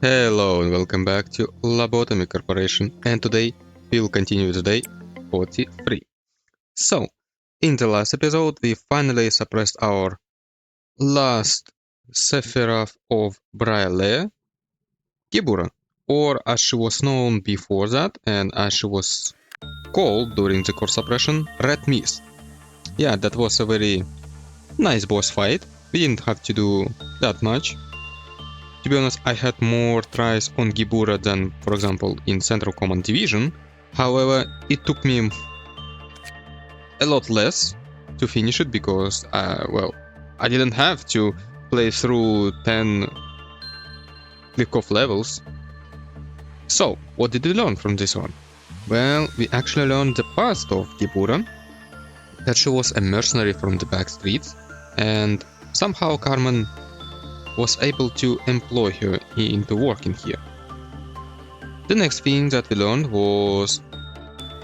Hello and welcome back to Lobotomy Corporation, and today we'll continue with day 43. So, in the last episode we finally suppressed our last Sephiroth of Braille, Kibura, or as she was known before that and as she was called during the core suppression, Red Mist. Yeah, that was a very nice boss fight, we didn't have to do that much. To be honest, I had more tries on Gibura than, for example, in Central Command Division. However, it took me a lot less to finish it because, I didn't have to play through 10 click-off levels. So, what did we learn from this one? Well, we actually learned the past of Gibura, that she was a mercenary from the back streets, and somehow Carmen was able to employ her into working here. The next thing that we learned was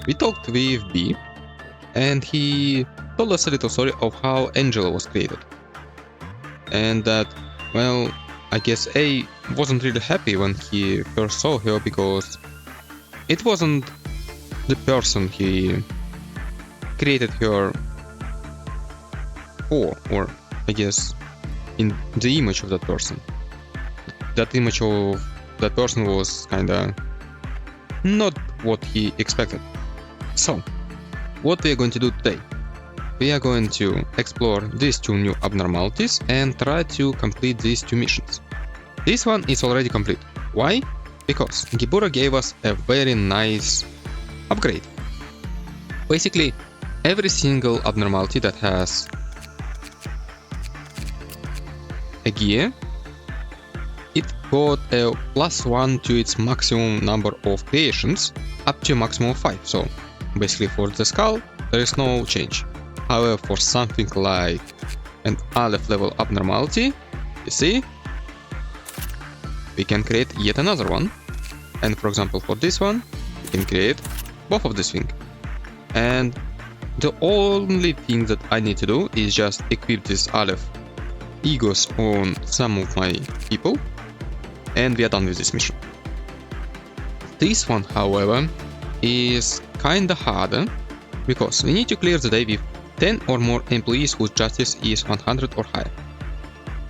we talked with B, and he told us a little story of how Angela was created. And that, well, I guess A wasn't really happy when he first saw her because it wasn't the person he created her for, or I guess in the image of that person. That image of that person was kinda not what he expected. So, what we are going to do today? We are going to explore these two new abnormalities and try to complete these two missions. This one is already complete. Why? Because Gibura gave us a very nice upgrade. Basically, every single abnormality that has a gear, it got a +1 to its maximum number of creations, up to a maximum of 5. So basically for the skull there is no change. However, for something like an Aleph level abnormality, you see, we can create yet another one. And for example for this one, we can create both of this thing. And the only thing that I need to do is just equip this Aleph egos on some of my people, and we are done with this mission. This one, however, is kinda harder because we need to clear the day with 10 or more employees whose justice is 100 or higher.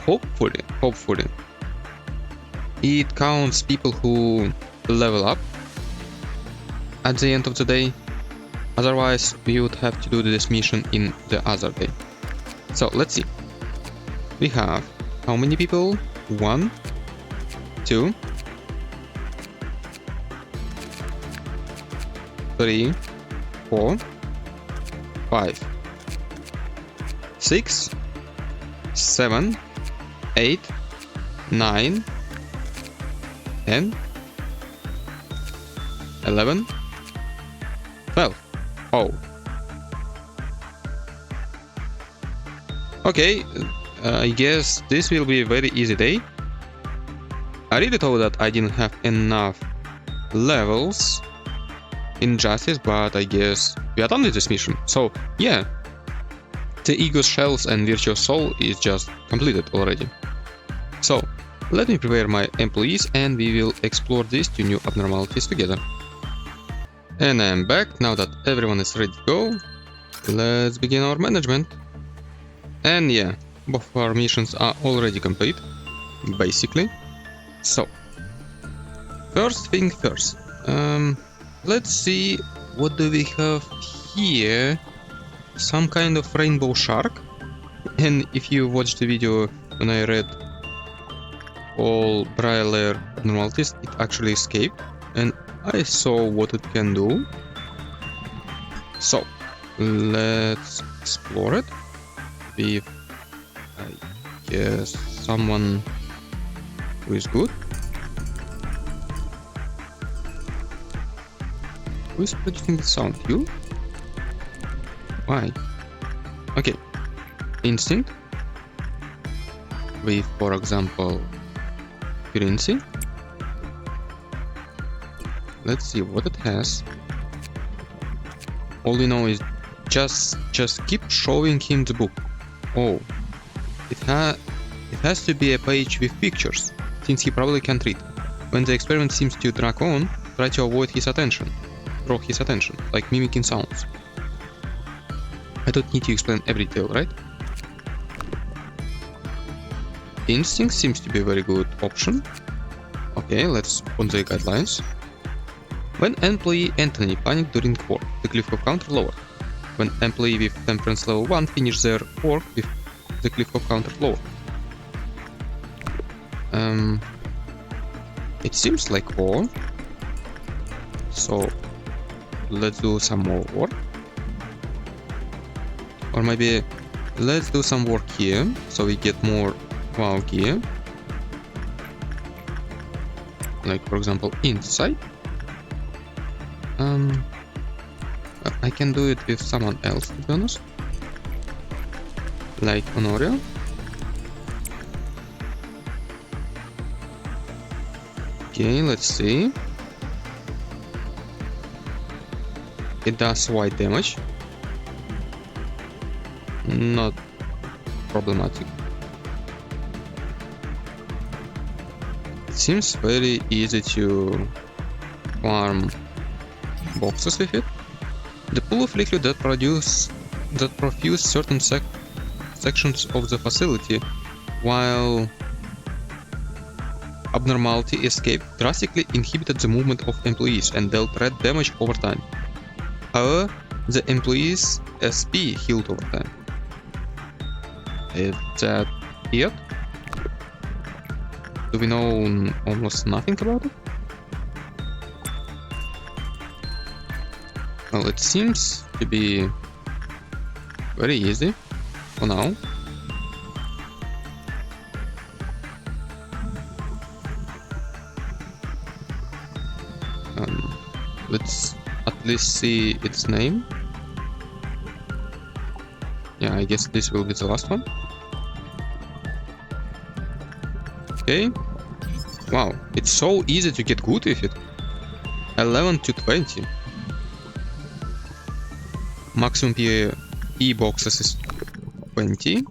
Hopefully, it counts people who level up at the end of the day. Otherwise, we would have to do this mission in the other day. So let's see. We have how many people? 1, 2, 3, 4, 5, 6, 7, 8, 9, 10, 11, 12. Oh. Okay. I guess this will be a very easy day. I really thought that I didn't have enough levels in Justice, but I guess we are done with this mission. So yeah, the Ego Shells and Virtuous Soul is just completed already. So let me prepare my employees and we will explore these two new abnormalities together. And I'm back now that everyone is ready to go. Let's begin our management. And yeah, both of our missions are already complete, basically. So, first thing first. Let's see, what do we have here? Some kind of rainbow shark. And if you watched the video when I read all Braille abnormalities, it actually escaped. And I saw what it can do. So, let's explore it with, I guess, someone who is good. Who is producing the sound? You? Why? Okay. Instinct. With, for example, currency. Let's see what it has. All we know is just keep showing him the book. Oh, it has to be a page with pictures, since he probably can't read. When the experiment seems to drag on, try to avoid his attention. Draw his attention, like mimicking sounds. I don't need to explain every detail, right? Instinct seems to be a very good option. Okay, let's open the guidelines. When employee Anthony panicked during work, the cliff of counter lowered. When employee with temperance level 1 finished their work with the cliff of counter lowered. It seems like all. So let's do some more work. Or maybe let's do some work here, so we get more wow gear. Like for example inside. I can do it with someone else, to be honest. Like on Oreo. Okay, let's see. It does white damage. Not problematic. It seems very easy to farm boxes with it. The pool of liquid that profuse certain sections of the facility, while Abnormality escape drastically inhibited the movement of employees and dealt red damage over time. However, the employees' SP healed over time. Is that it? Do we know almost nothing about it? Well, it seems to be very easy for now. Let's at least see its name. Yeah, I guess this will be the last one. Okay. Wow, it's so easy to get good with it. 11 to 20. Maximum P boxes is 20,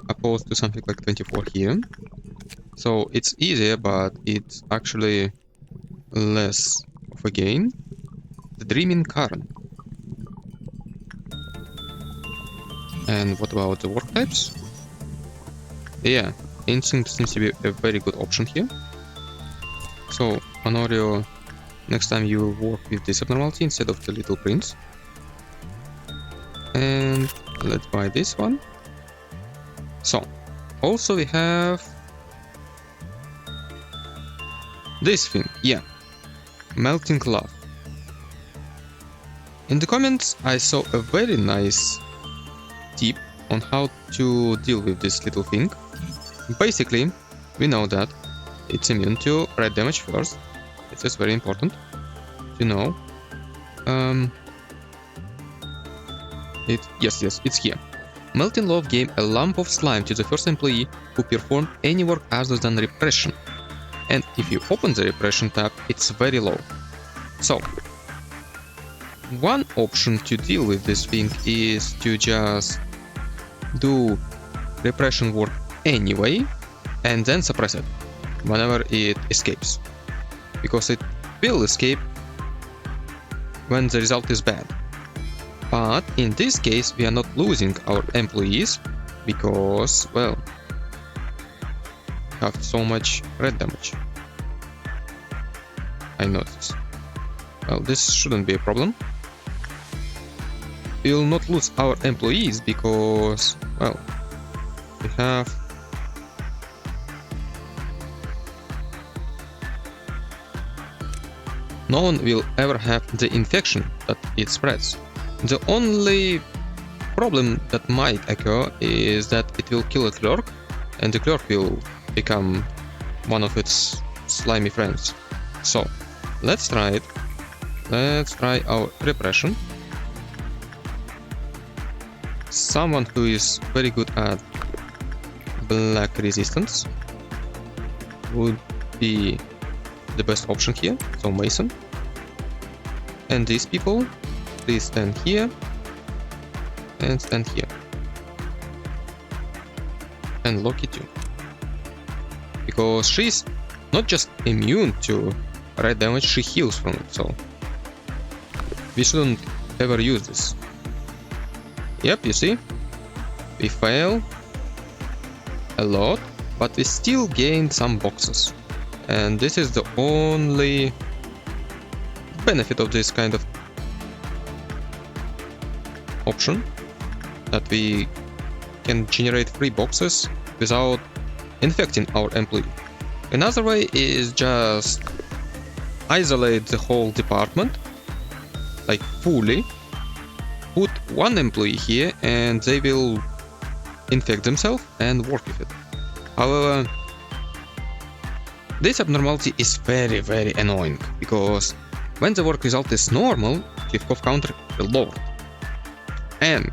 opposed to something like 24 here. So it's easier, but it's actually less of a gain. The Dreaming Karen. And what about the work types? Yeah, Instinct seems to be a very good option here. So, Honorio, next time you will work with this abnormality instead of the Little Prince. And let's buy this one. So, also we have this thing, yeah, Melting Love. In the comments I saw a very nice tip on how to deal with this little thing. Basically, we know that it's immune to red damage first. This is very important to know. Yes, it's here. Melting Love gave a lump of slime to the first employee who performed any work other than repression. And if you open the repression tab, it's very low. So, one option to deal with this thing is to just do repression work anyway and then suppress it whenever it escapes, because it will escape when the result is bad. But in this case we are not losing our employees because, well, we have so much red damage. I noticed. Well, this shouldn't be a problem. We will not lose our employees because, well, we have no one will ever have the infection that it spreads. The only problem that might occur is that it will kill a clerk, and the clerk will become one of its slimy friends. So, let's try it. Let's try our repression. Someone who is very good at black resistance would be the best option here. So Mason. And these people, please stand here and stand here. And Loki too. Because she's not just immune to red damage, she heals from it, so we shouldn't ever use this. Yep, you see? We fail a lot, but we still gain some boxes. And this is the only benefit of this kind of option, that we can generate free boxes without infecting our employee. Another way is just isolate the whole department, like fully, put one employee here and they will infect themselves and work with it. However, this abnormality is very, very annoying, because when the work result is normal, Cliff counter will lower. And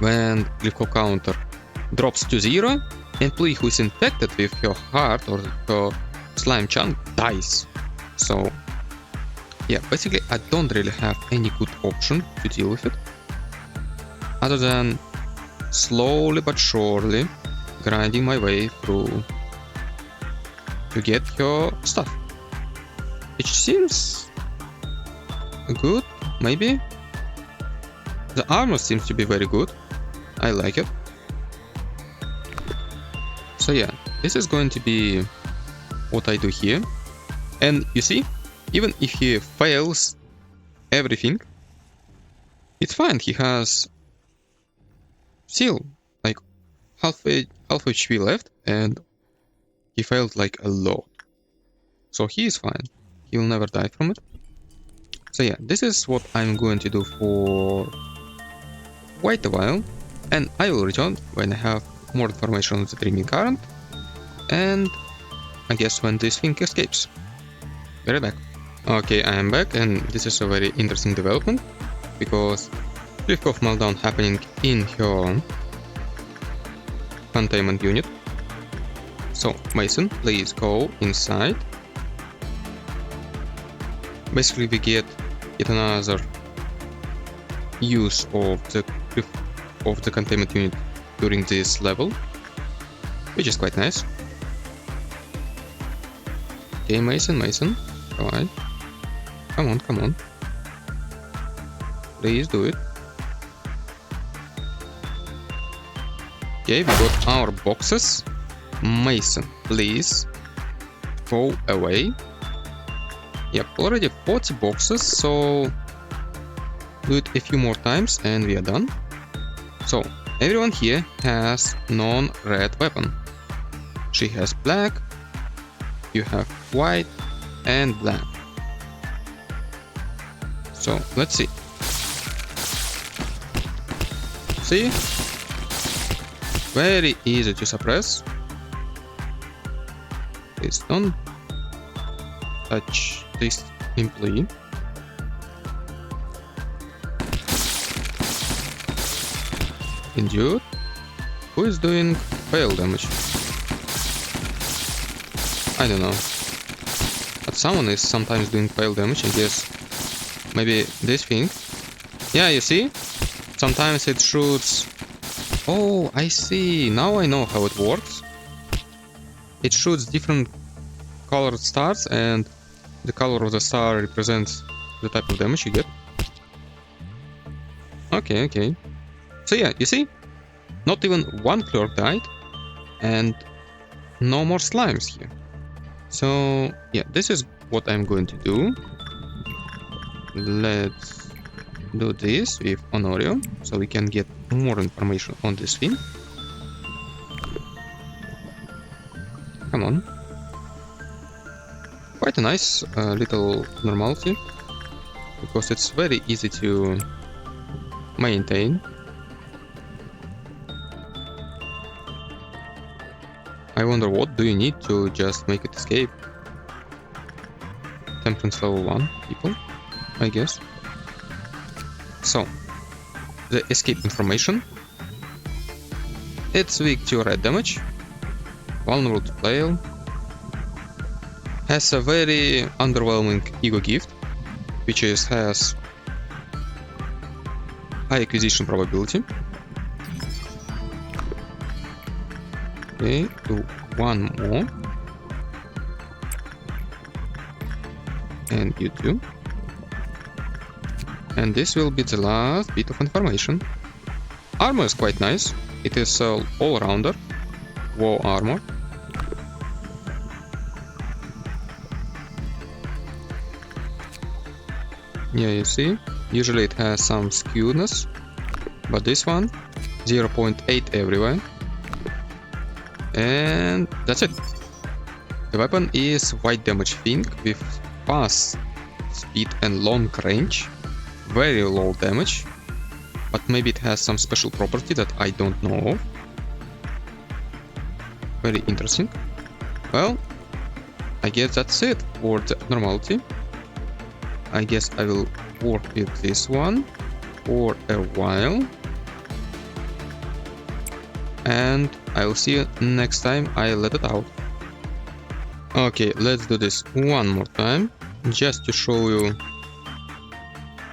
when Cliff counter drops to 0, employee who is infected with her heart or her slime chunk dies. So yeah, basically I don't really have any good option to deal with it, other than slowly but surely grinding my way through to get her stuff, which seems good. Maybe the armor seems to be very good. I like it. So yeah, this is going to be what I do here. And you see, even if he fails everything, it's fine. He has still like half HP left, and he failed like a lot. So he is fine. He will never die from it. So yeah, this is what I'm going to do for quite a while, and I will return when I have more information on the dreaming current, and I guess when this thing escapes. Be right back. Okay, I am back, and this is a very interesting development, because cliff of meltdown happening in her containment unit. So Mason, please go inside. Basically we get yet another use of the containment unit during this level, which is quite nice. Okay, Mason, come on. Come on. Please do it. Okay, we got our boxes. Mason, please go away. Yep, already 40 boxes, so do it a few more times and we are done. So everyone here has non-red weapon. She has black, you have white and black. So let's see. See? Very easy to suppress. Please don't touch this employee. Injured. Who is doing fail damage? I don't know. But someone is sometimes doing fail damage, I guess. Maybe this thing. Yeah, you see? Sometimes it shoots... Oh, I see. Now I know how it works. It shoots different colored stars, and the color of the star represents the type of damage you get. Okay. So yeah, you see? Not even one clerk died, and no more slimes here. So yeah, this is what I'm going to do. Let's do this with Honorio, so we can get more information on this thing. Come on. Quite a nice little normality, because it's very easy to maintain. I wonder what do you need to just make it escape? Temperance level 1 people, I guess. So, the escape information. It's weak to red damage, vulnerable to flail, has a very underwhelming ego gift, which has high acquisition probability. Okay, do one more. and you too. And this will be the last bit of information. Armor is quite nice. It is all-rounder. War armor. Yeah, you see, usually it has some skewness, but this one, 0.8 everywhere. And that's it. The weapon is wide damage thing with fast speed and long range. Very low damage, but maybe it has some special property that I don't know of. Very interesting. Well, I guess that's it for the abnormality. I guess I will work with this one for a while. And I will see you next time I let it out. Okay, let's do this one more time, just to show you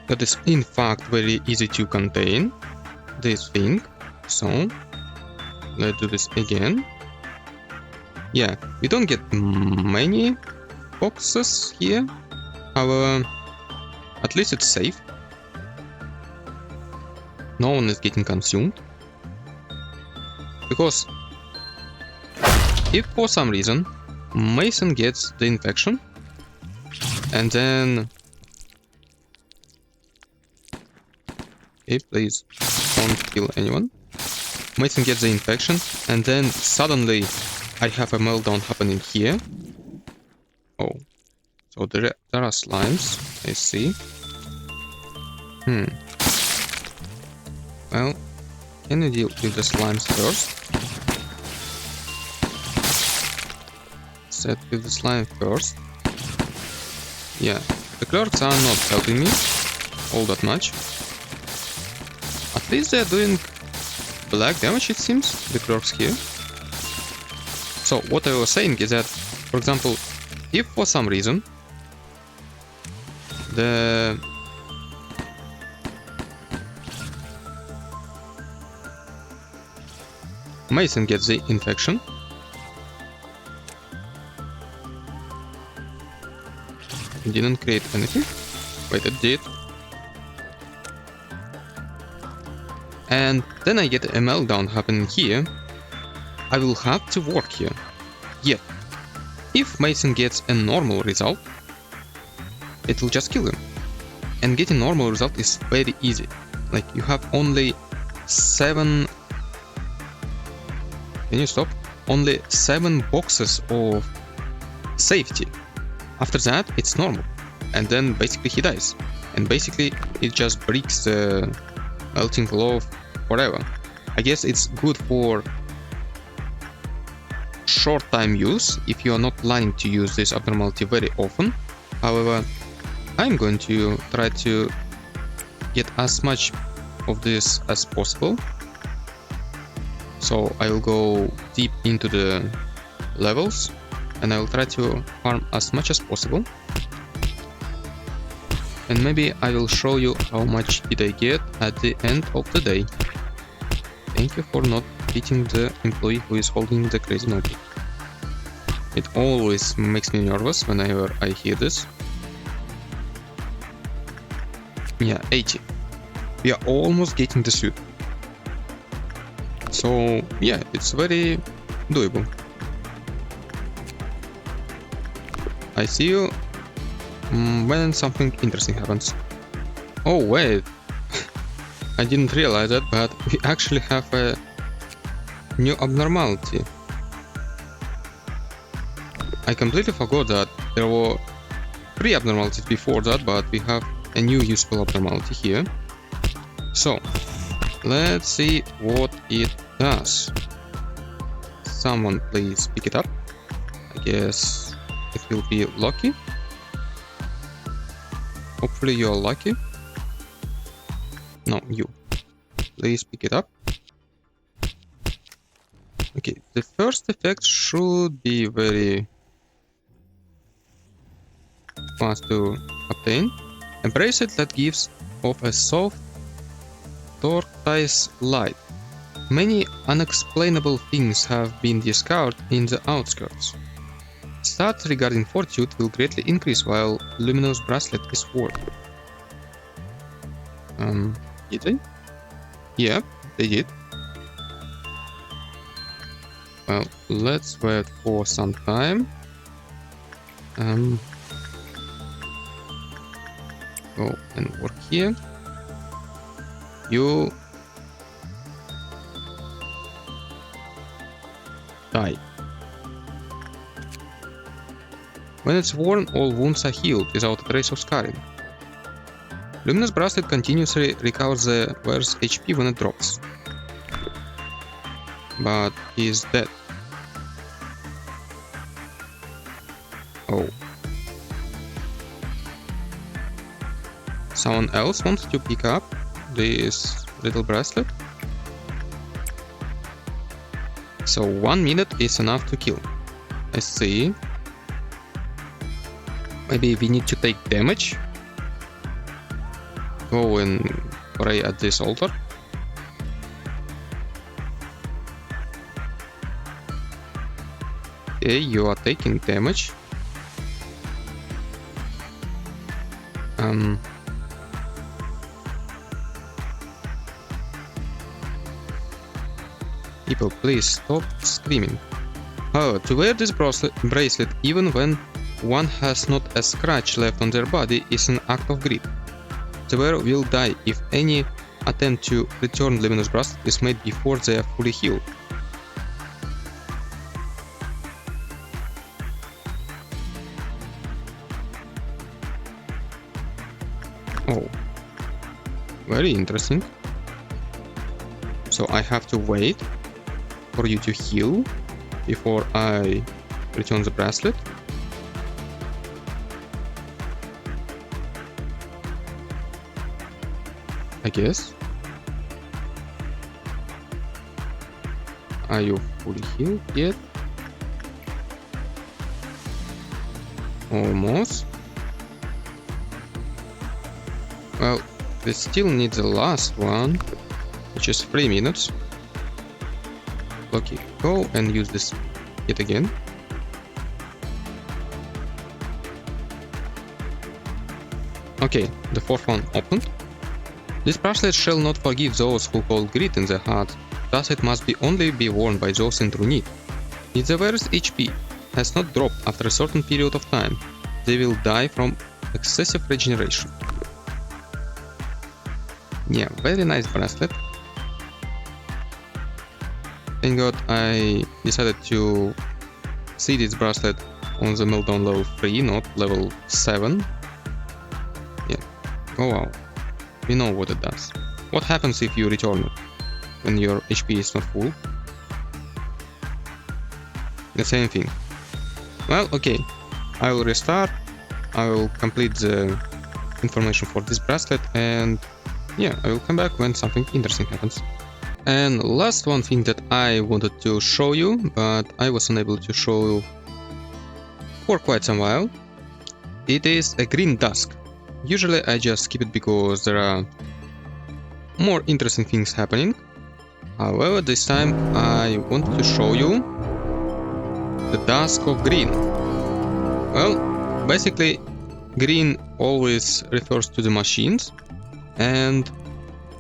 that it's in fact very easy to contain this thing. So, let's do this again. Yeah, we don't get many boxes here, however, at least it's safe. No one is getting consumed. Because if for some reason Mason gets the infection and then... Okay, please don't kill anyone. Mason gets the infection and then suddenly I have a meltdown happening here. Oh, so there are slimes, I see. Well, can you deal with the slimes first? Set with the slime first. Yeah, the clerks are not helping me all that much. At least they're doing black damage, it seems, the clerks here. So what I was saying is that, for example, if for some reason the Mason gets the infection, it didn't create anything. Wait, it did. And then I get a meltdown happening here. I will have to work here. Yet, if Mason gets a normal result, it will just kill him. And getting normal result is very easy. Like, you have only 7... Can you stop? Only 7 boxes of safety. After that, it's normal. And then basically he dies. And basically it just breaks the melting law forever. I guess it's good for short time use if you are not planning to use this abnormality very often. However, I'm going to try to get as much of this as possible. So I will go deep into the levels and I will try to farm as much as possible. And maybe I will show you how much did I get at the end of the day. Thank you for not hitting the employee who is holding the crazy notebook. It always makes me nervous whenever I hear this. Yeah, 80. We are almost getting the suit. So yeah, it's very doable. I see you when something interesting happens. Oh wait, I didn't realize that, but we actually have a new abnormality. I completely forgot that there were 3 abnormalities before that, but we have a new useful abnormality here. So, let's see what it does. Someone please pick it up. I guess it will be lucky. Hopefully you're lucky. No, you. Please pick it up. Okay, the first effect should be very fast to obtain. A bracelet that gives off a soft tortoise light. Many unexplainable things have been discovered in the outskirts. stats regarding fortitude will greatly increase while luminous bracelet is worn. Did they? Yep, they did. Well, let's wait for some time. Go and work here. You die. When it's worn, all wounds are healed without a trace of scarring. Luminous bracelet continuously recovers the wearer's HP when it drops. But he is dead. Oh. Someone else wants to pick up this little bracelet? So 1 minute is enough to kill. I see. Maybe we need to take damage? Go and pray at this altar. Okay, you are taking damage. People, please stop screaming. However, to wear this bracelet even when one has not a scratch left on their body is an act of greed. The wearer will die if any attempt to return luminous bracelet is made before they are fully healed. Oh, very interesting. So I have to wait for you to heal before I return the bracelet. I guess. Are you fully healed yet? Almost. Well, we still need the last one, which is 3 minutes. Okay, go and use this yet again. Okay, the fourth one opened. This bracelet shall not forgive those who hold greed in their hearts, thus it must only be worn by those in true need. If the wearer's HP has not dropped after a certain period of time, they will die from excessive regeneration. Yeah, very nice bracelet. Thank God I decided to see this bracelet on the meltdown level 3, not level 7. Yeah, oh wow. We know what it does. What happens if you return it when your HP is not full? The same thing. Well, okay. I will restart. I will complete the information for this bracelet and yeah, I will come back when something interesting happens. And last one thing that I wanted to show you, but I was unable to show you for quite some while. It is a green dusk. Usually I just skip it because there are more interesting things happening. However, this time I wanted to show you the dusk of green. Well, basically green always refers to the machines, and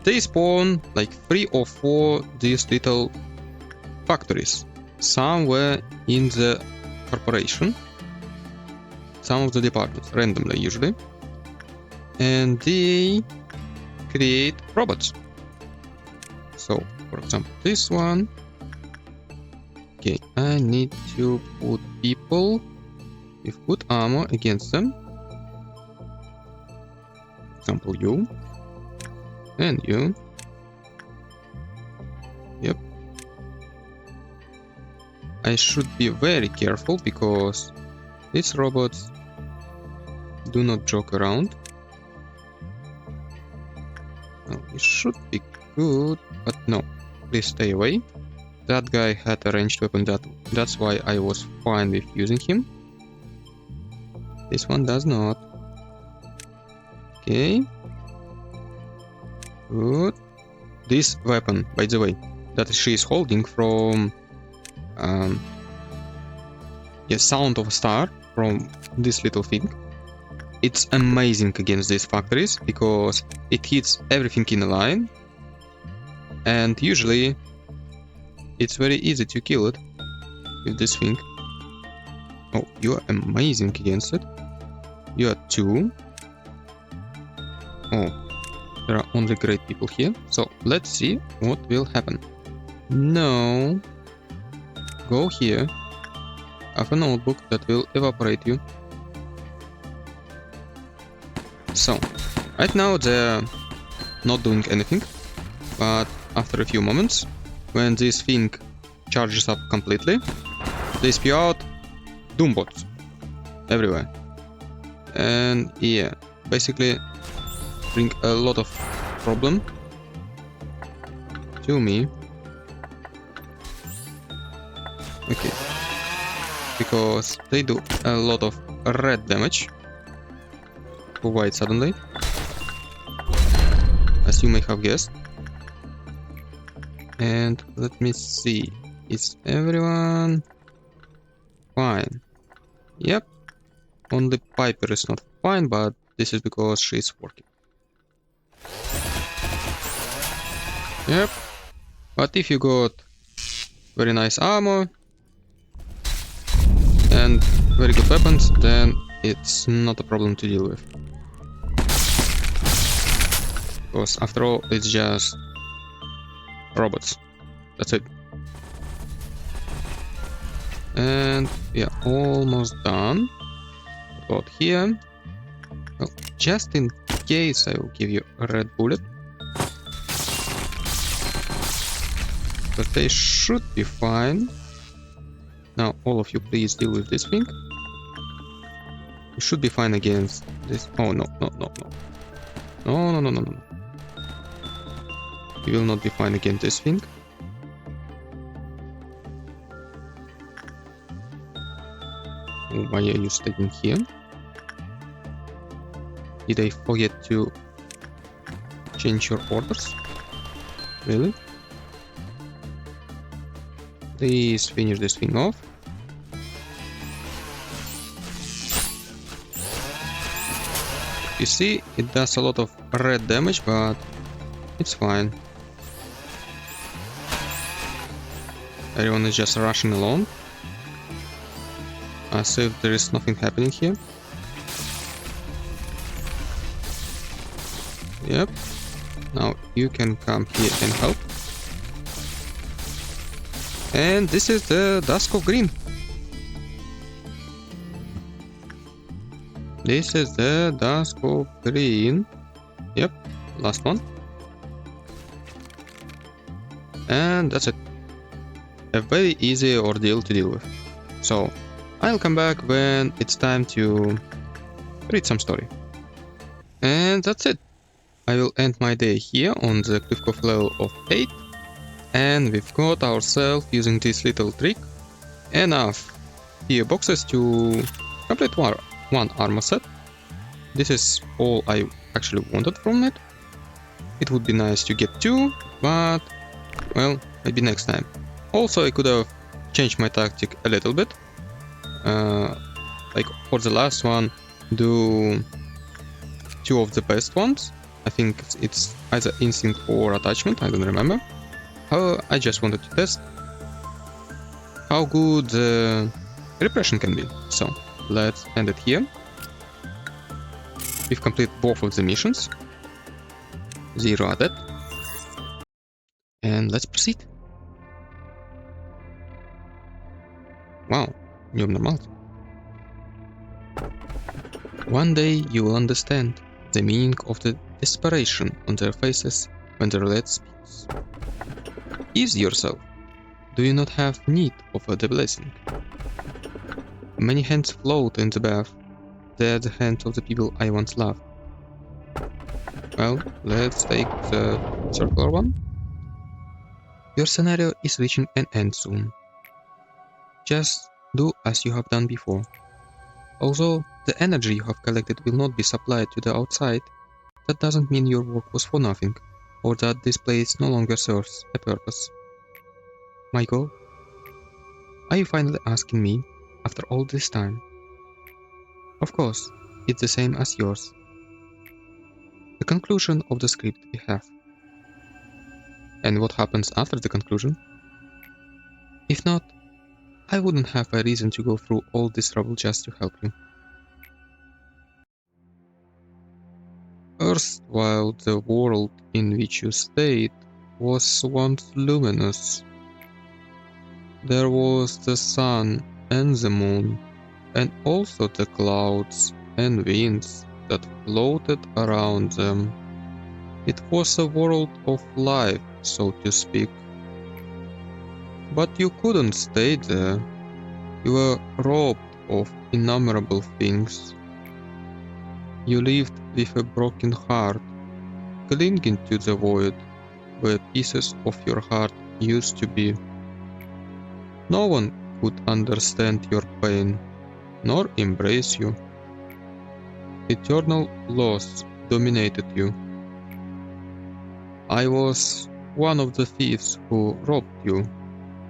they spawn like 3 or 4 these little factories. Some were in the corporation, some of the departments, randomly usually. And they create robots. So, for example, this one. Okay, I need to put people with good armor against them. For example, you. And you. Yep. I should be very careful because these robots do not joke around. Well, it should be good, but no, please stay away. That guy had a ranged weapon, that's why I was fine with using him. This one does not. Okay. Good. This weapon, by the way, that she is holding from sound of a star from this little thing. It's amazing against these factories because it hits everything in a line, and usually it's very easy to kill it with this thing. Oh, you are amazing against it. You are 2. Oh, there are only great people here. So let's see what will happen. No. Go here. Have a notebook that will evaporate you. So, right now they're not doing anything, but after a few moments, when this thing charges up completely, they spew out doombots everywhere. And yeah, basically bring a lot of problem to me. Okay, because they do a lot of red damage quite suddenly, as you may have guessed. And let me see, is everyone fine? Yep, only Piper is not fine, but this is because she's working. Yep, but if you got very nice armor and very good weapons, then it's not a problem to deal with. Because after all, it's just robots. That's it. And yeah, almost done. About here. Well, just in case, I will give you a red bullet. But they should be fine. Now, all of you, please deal with this thing. You should be fine against this. Oh, no, no, no, no. No, no, no, no, no. You will not be fine against this thing. Why are you staying here? Did I forget to change your orders? Really? Please finish this thing off. You see, it does a lot of red damage, but it's fine. Everyone is just rushing along, as if there is nothing happening here. Yep. Now you can come here and help. And this is the Dusk of Green. This is the Dusk of Green. Yep, last one. And that's it. A very easy ordeal to deal with. So, I'll come back when it's time to read some story. And that's it. I will end my day here on the Cliffcove level of 8. And we've got ourselves, using this little trick, enough tier boxes to complete one armor set. This is all I actually wanted from it. It would be nice to get 2, but well, maybe next time. Also, I could have changed my tactic a little bit. Like for the last one, do 2 of the best ones. I think it's either instinct or attachment, I don't remember. However, I just wanted to test how good repression can be. So let's end it here. We've completed both of the missions. 0 are dead. And let's proceed. Wow, new abnormality. One day you will understand the meaning of the desperation on their faces when the roulette speaks. Ease yourself. Do you not have need of a blessing? Many hands float in the bath. They are the hands of the people I once loved. Well, let's take the circular one. Your scenario is reaching an end soon. Just do as you have done before. Although the energy you have collected will not be supplied to the outside, that doesn't mean your work was for nothing, or that this place no longer serves a purpose. Michael, are you finally asking me After all this time. Of course, it's the same as yours. The conclusion of the script we have. And what happens after the conclusion? If not, I wouldn't have a reason to go through all this trouble just to help you. Erstwhile, the world in which you stayed was once luminous. There was the sun and the moon, and also the clouds and winds that floated around them. It was a world of life, so to speak. But you couldn't stay there. You were robbed of innumerable things. You lived with a broken heart, clinging to the void where pieces of your heart used to be. No one could understand your pain, nor embrace you. Eternal loss dominated you. I was one of the thieves who robbed you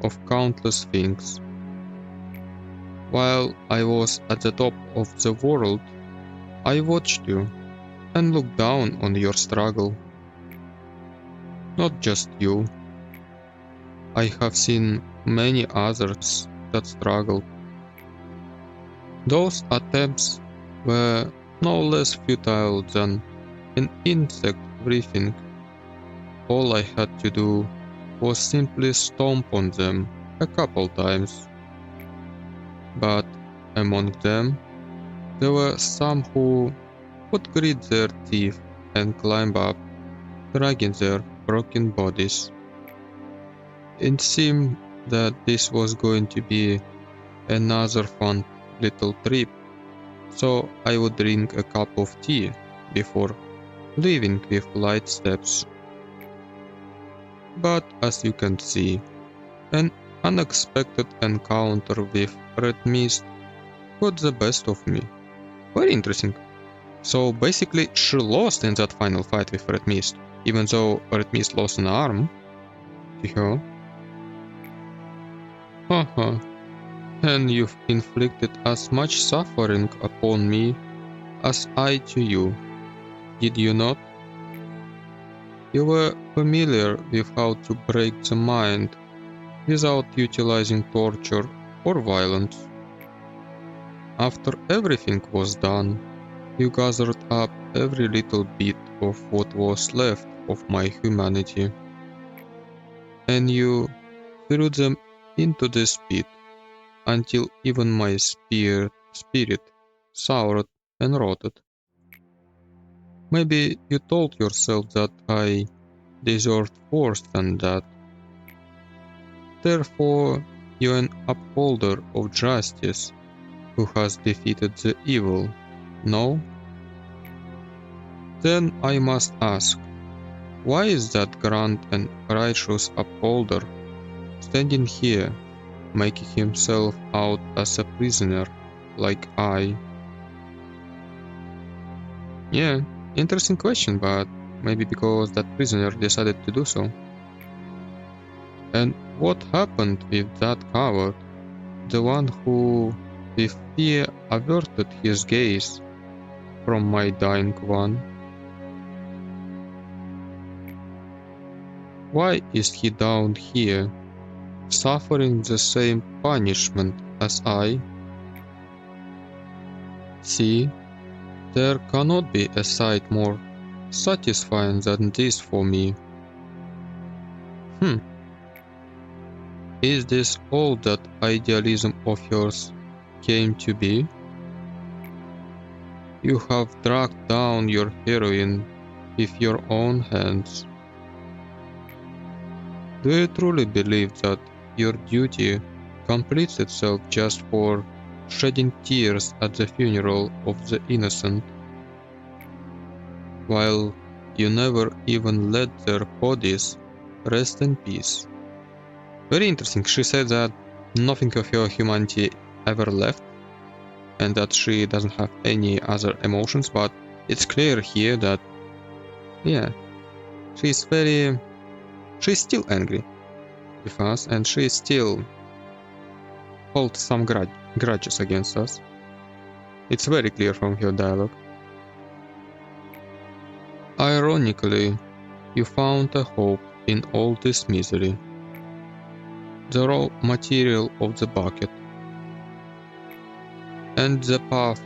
of countless things. While I was at the top of the world, I watched you and looked down on your struggle. Not just you. I have seen many others that struggled. Those attempts were no less futile than an insect breathing. All I had to do was simply stomp on them a couple times. But among them, there were some who would grit their teeth and climb up, dragging their broken bodies. It seemed that this was going to be another fun little trip, so I would drink a cup of tea before leaving with light steps. But as you can see, an unexpected encounter with red mist got the best of me. Very interesting. So basically she lost in that final fight with red mist, even though red mist lost an arm to her. Haha, and you've inflicted as much suffering upon me as I to you, did you not? You were familiar with how to break the mind without utilizing torture or violence. After everything was done, you gathered up every little bit of what was left of my humanity, and you threw them into this pit until even my spirit soured and rotted. Maybe you told yourself that I deserved worse than that. Therefore, you're an upholder of justice who has defeated the evil, no? Then I must ask, why is that grand and righteous upholder standing here, making himself out as a prisoner, like I? Yeah, interesting question, but maybe because that prisoner decided to do so. And what happened with that coward, the one who with fear averted his gaze from my dying one? Why is he down here, suffering the same punishment as I? See, there cannot be a sight more satisfying than this for me. Is this all that idealism of yours came to be? You have dragged down your heroine with your own hands. Do you truly believe that your duty completes itself just for shedding tears at the funeral of the innocent, while you never even let their bodies rest in peace? Very interesting. She said that nothing of her humanity ever left, and that she doesn't have any other emotions, but it's clear here that, yeah, she's still angry with us, and she's still hold some grudges against us. It's very clear from your dialogue. Ironically, you found a hope in all this misery. The raw material of the bucket, and the path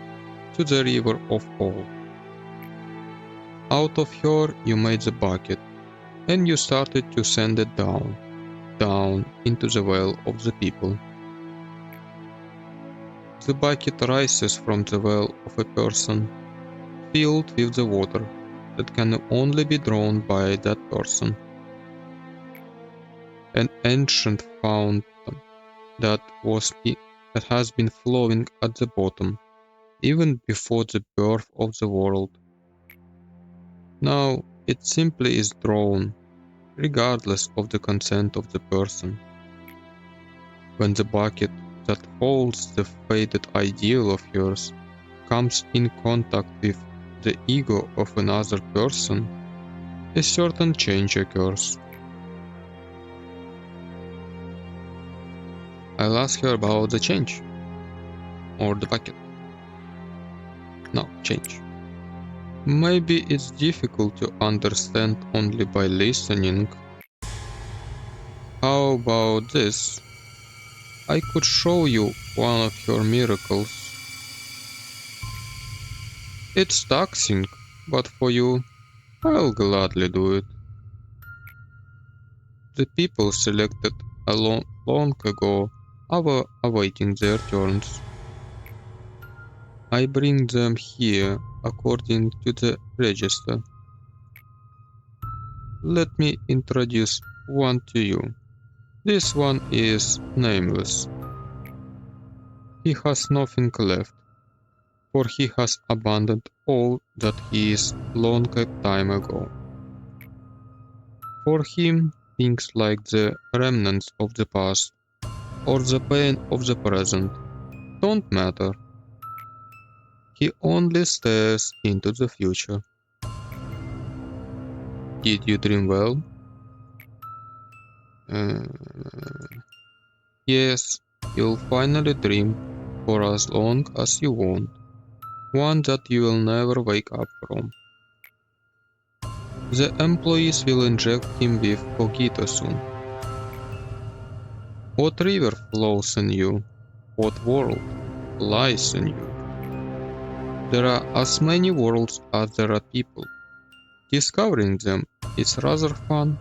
to the river of all. Out of her you made the bucket, and you started to send it down into the well of the people. The bucket rises from the well of a person, filled with the water that can only be drawn by that person. An ancient fountain that has been flowing at the bottom, even before the birth of the world. Now it simply is drawn, regardless of the consent of the person. When the bucket that holds the faded ideal of yours comes in contact with the ego of another person, a certain change occurs. I'll ask her about the change. Or the bucket. No, change. Maybe it's difficult to understand only by listening. How about this? I could show you one of your miracles. It's taxing, but for you, I'll gladly do it. The people selected long ago are awaiting their turns. I bring them here according to the register. Let me introduce one to you. This one is nameless. He has nothing left, for he has abandoned all that he is long a time ago. For him, things like the remnants of the past or the pain of the present don't matter. He only stares into the future. Did you dream well? Yes, you'll finally dream for as long as you want. One that you will never wake up from. The employees will inject him with cogito soon. What river flows in you? What world lies in you? There are as many worlds as there are people. Discovering them is rather fun.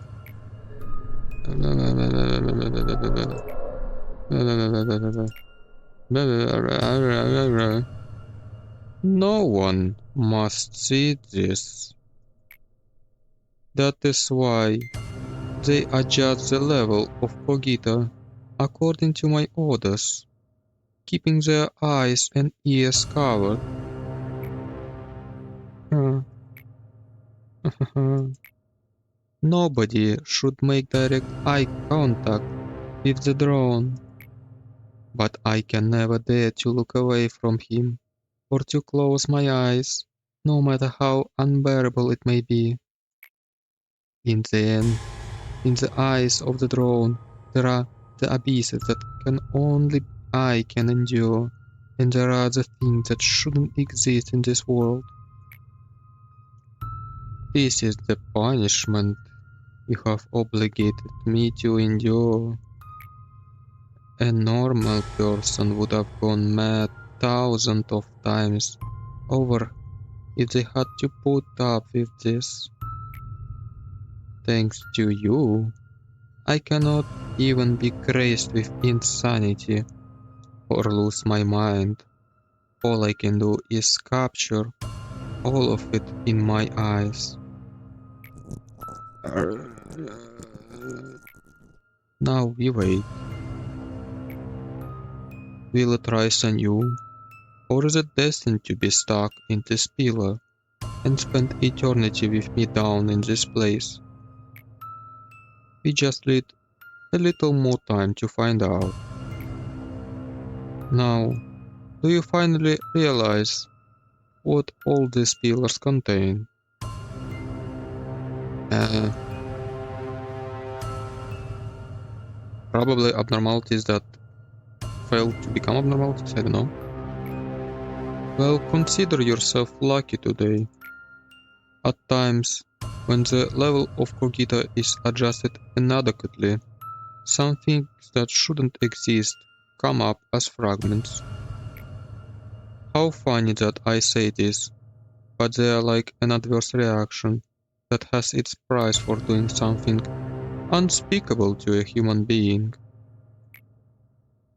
No one must see this. That is why they adjust the level of cogito according to my orders, keeping their eyes and ears covered. Nobody should make direct eye contact with the drone, but I can never dare to look away from him or to close my eyes, no matter how unbearable it may be. In the end, in the eyes of the drone, there are the abysses that only I can endure, and there are the things that shouldn't exist in this world. This is the punishment you have obligated me to endure. A normal person would have gone mad thousands of times over if they had to put up with this. Thanks to you, I cannot even be crazed with insanity or lose my mind. All I can do is capture all of it in my eyes. Now we wait. Will it rise anew, or is it destined to be stuck in this pillar and spend eternity with me down in this place? We just need a little more time to find out. Now, do you finally realize what all these pillars contain? Probably abnormalities that failed to become abnormalities? I don't know. Well, consider yourself lucky today. At times, when the level of cogito is adjusted inadequately, some things that shouldn't exist come up as fragments. How funny that I say this, but they are like an adverse reaction that has its price for doing something unspeakable to a human being.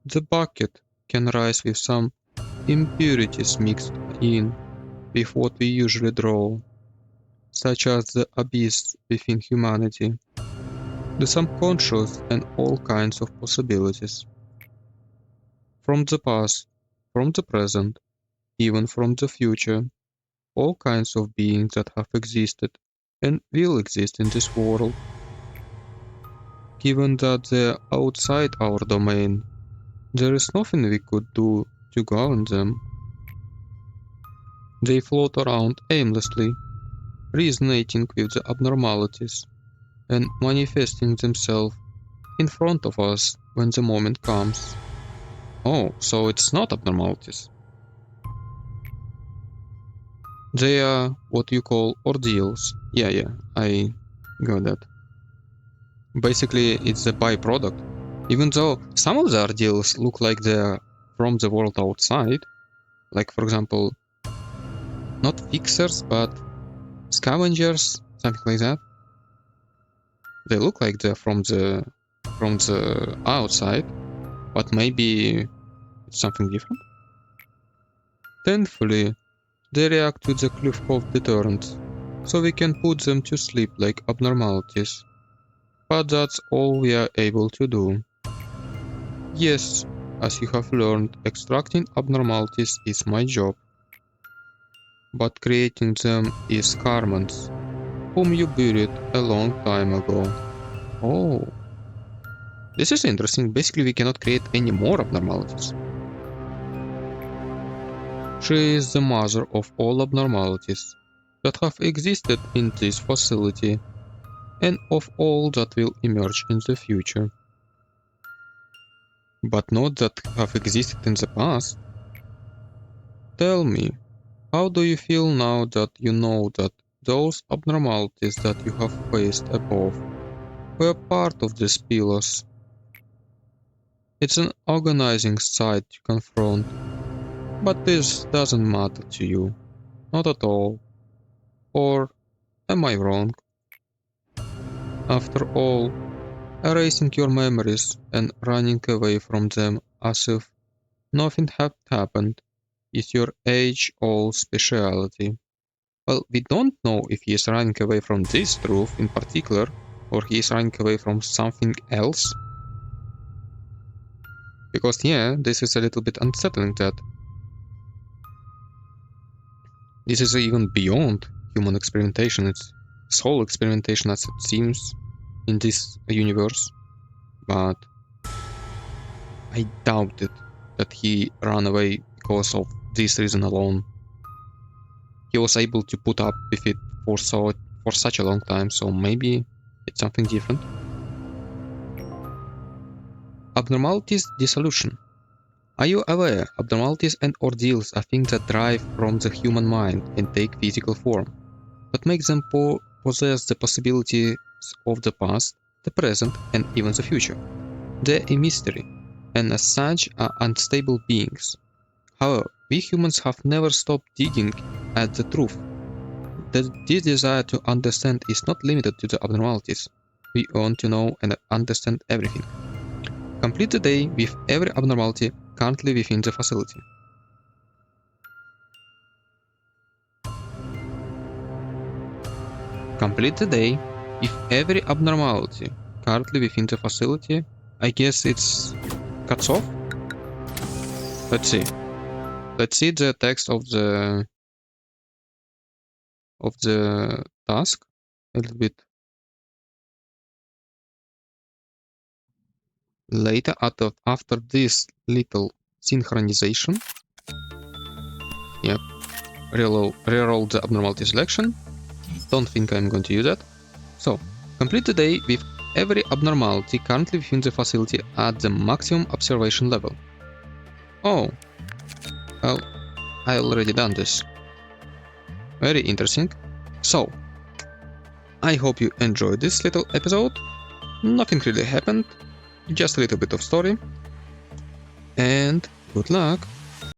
The bucket can rise with some impurities mixed in with what we usually draw, such as the abyss within humanity, the subconscious and all kinds of possibilities. From the past, from the present, even from the future, all kinds of beings that have existed and will exist in this world. Given that they're outside our domain, there is nothing we could do to govern them. They float around aimlessly, resonating with the abnormalities and manifesting themselves in front of us when the moment comes. Oh, so it's not abnormalities. They are what you call ordeals. Yeah, I got that. Basically, it's a byproduct. Even though some of the ordeals look like they're from the world outside, like for example, not fixers, but scavengers, something like that. They look like they're from the outside, but maybe it's something different. Thankfully, they react to the Klufkov deterrent, so we can put them to sleep like abnormalities. But that's all we are able to do. Yes, as you have learned, extracting abnormalities is my job. But creating them is Carmen's, whom you buried a long time ago. Oh. This is interesting. Basically, we cannot create any more abnormalities. She is the mother of all abnormalities that have existed in this facility and of all that will emerge in the future. But not that have existed in the past. Tell me, how do you feel now that you know that those abnormalities that you have faced above were part of these pillars? It's an agonizing sight to confront, but this doesn't matter to you. Not at all. Or am I wrong? After all, erasing your memories and running away from them as if nothing had happened is your age-old specialty. Well, we don't know if he is running away from this truth in particular, or he is running away from something else. Because yeah, this is a little bit unsettling that this is even beyond human experimentation. It's soul experimentation as it seems in this universe. But I doubt it that he ran away because of this reason alone. He was able to put up with it for such a long time, so maybe it's something different. Abnormalities dissolution. Are you aware abnormalities and ordeals are things that drive from the human mind and take physical form, that make them possess the possibilities of the past, the present, and even the future? They're a mystery, and as such are unstable beings. However, we humans have never stopped digging at the truth. This desire to understand is not limited to the abnormalities. We want to know and understand everything. Complete the day with every abnormality currently within the facility. Complete the day with every abnormality currently within the facility. I guess it's cuts off. Let's see. Let's see the text of the task a little bit later after this little synchronization. Yep. Reroll the abnormality selection. Don't think I'm going to use that. So, complete the day with every abnormality currently within the facility at the maximum observation level. Oh, well, I already done this. Very interesting. So, I hope you enjoyed this little episode. Nothing really happened, just a little bit of story. And good luck!